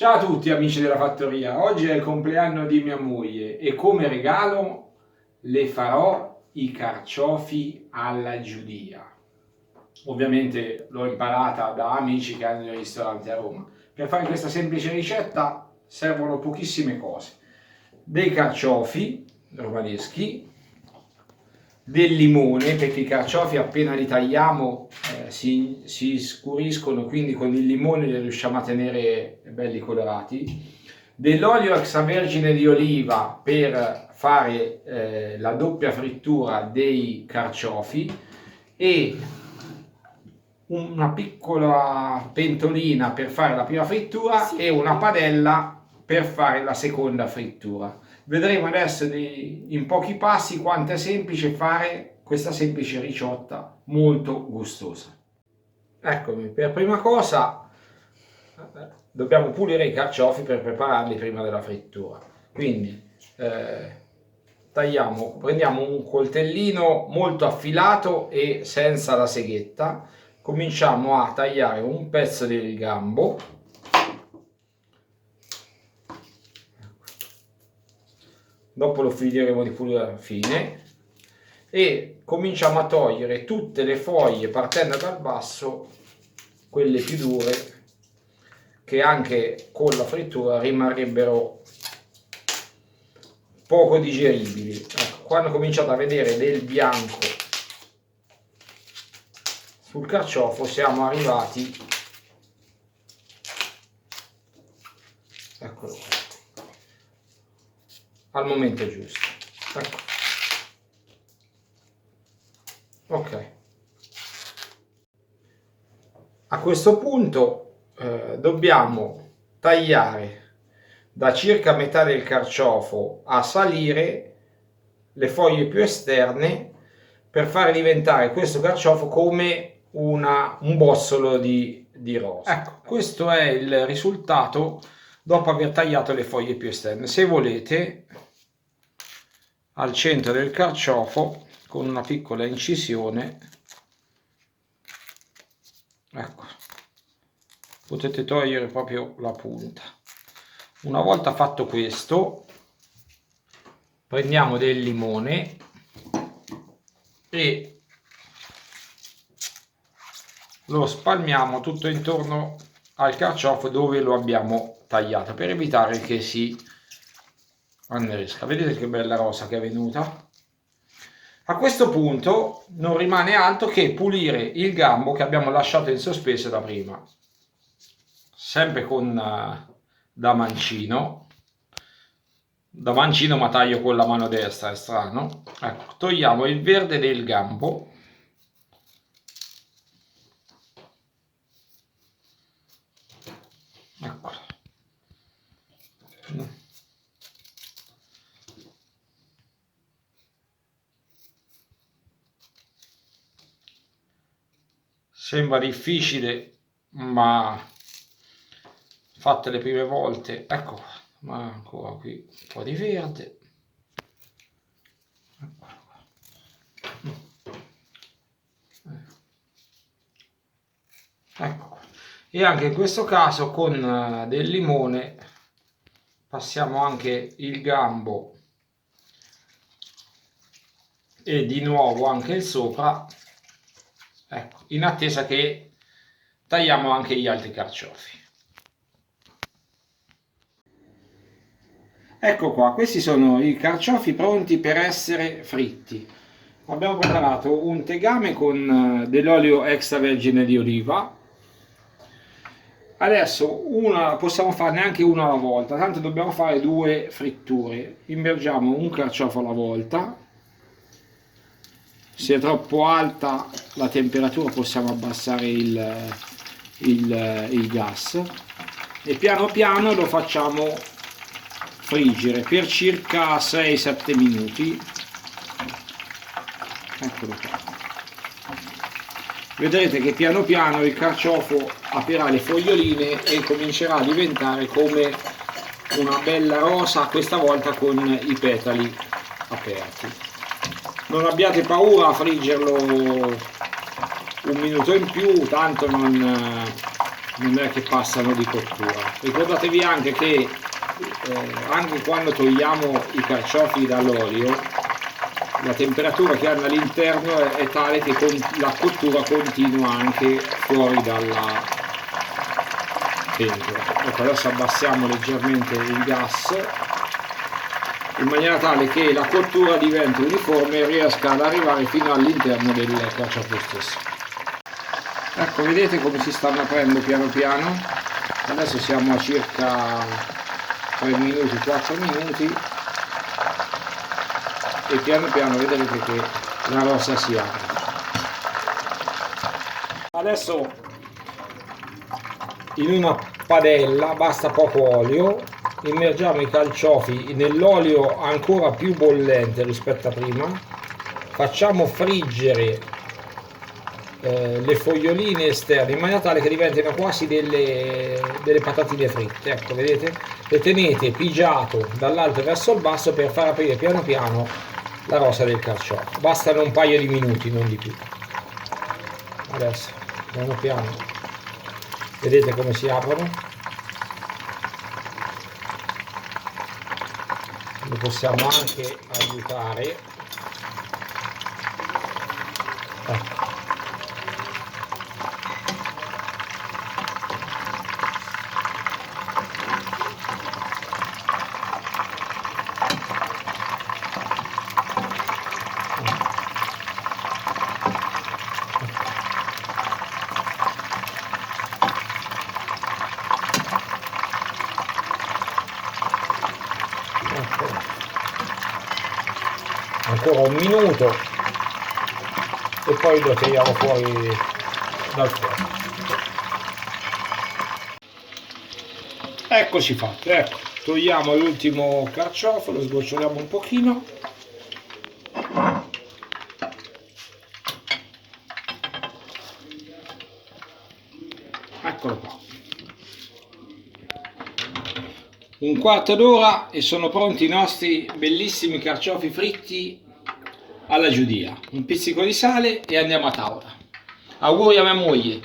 Ciao a tutti amici della fattoria, oggi è il compleanno di mia moglie e come regalo le farò i carciofi alla giudia. Ovviamente l'ho imparata da amici che hanno il ristorante a Roma. Per fare questa semplice ricetta servono pochissime cose. Dei carciofi romaneschi, del limone, perché i carciofi appena li tagliamo si scuriscono, quindi con il limone li riusciamo a tenere belli colorati, dell'olio extravergine di oliva per fare la doppia frittura dei carciofi e una piccola pentolina per fare la prima frittura e una padella per fare la seconda frittura. Vedremo adesso in pochi passi quanto è semplice fare questa semplice riciotta molto gustosa. Eccomi, per prima cosa dobbiamo pulire i carciofi per prepararli prima della frittura. Quindi prendiamo un coltellino molto affilato e senza la seghetta. Cominciamo a tagliare un pezzo del gambo, dopo lo finiremo di pulire alla fine, e cominciamo a togliere tutte le foglie partendo dal basso, quelle più dure, che anche con la frittura rimarrebbero poco digeribili. Ecco, quando cominciate a vedere del bianco sul carciofo siamo arrivati, eccolo qua, al momento giusto. Ecco. Ok, a questo punto dobbiamo tagliare da circa metà del carciofo a salire le foglie più esterne per fare diventare questo carciofo come un bossolo di rosa. Ecco, questo è il risultato dopo aver tagliato le foglie più esterne. Se volete, al centro del carciofo, con una piccola incisione, ecco, potete togliere proprio la punta. Una volta fatto questo, prendiamo del limone e lo spalmiamo tutto intorno al carciofo dove lo abbiamo tagliato, per evitare che si annerisca. Vedete che bella rosa che è venuta? A questo punto non rimane altro che pulire il gambo che abbiamo lasciato in sospeso da prima, sempre con da mancino, ma taglio con la mano destra, è strano. Ecco, togliamo il verde del gambo, ecco. Sembra difficile, ma fatte le prime volte, ecco qua, ma ancora qui un po' di verde. Ecco qua. E anche in questo caso con del limone passiamo anche il gambo e di nuovo anche il sopra, ecco, in attesa che tagliamo anche gli altri carciofi. Ecco qua, questi sono i carciofi pronti per essere fritti. Abbiamo preparato un tegame con dell'olio extravergine di oliva. Adesso possiamo farne anche una alla volta, tanto dobbiamo fare due fritture. Immergiamo un carciofo alla volta. Se è troppo alta la temperatura possiamo abbassare il gas e piano piano lo facciamo friggere per circa 6-7 minuti. Eccolo qua. Vedrete che piano piano il carciofo aprirà le foglioline e comincerà a diventare come una bella rosa, questa volta con i petali aperti. Non abbiate paura a friggerlo un minuto in più, tanto non non è che passano di cottura. Ricordatevi anche che anche quando togliamo i carciofi dall'olio, la temperatura che hanno all'interno è tale che la cottura continua anche fuori dalla pentola. Ecco, adesso abbassiamo leggermente il gas in maniera tale che la cottura diventi uniforme e riesca ad arrivare fino all'interno del carciofo stesso. Ecco, vedete come si stanno aprendo piano piano. Adesso siamo a circa 3 minuti, 4 minuti e piano piano vedrete che la rosa si apre. Adesso in una padella, basta poco olio, immergiamo i carciofi nell'olio ancora più bollente rispetto a prima, facciamo friggere le foglioline esterne in maniera tale che diventino quasi delle patatine fritte. Ecco, vedete? Le tenete pigiato dall'alto verso il basso per far aprire piano piano la rosa del carciofo. Bastano un paio di minuti, non di più. Adesso piano piano vedete come si aprono. Lo possiamo anche aiutare. Ecco. Ancora un minuto e poi lo tiriamo fuori dal forno. Eccoci fatti, ecco, togliamo l'ultimo carciofo, lo sgoccioliamo un pochino. Eccolo qua. Un quarto d'ora e sono pronti i nostri bellissimi carciofi fritti alla giudia. Un pizzico di sale e andiamo a tavola. Auguri a mia moglie.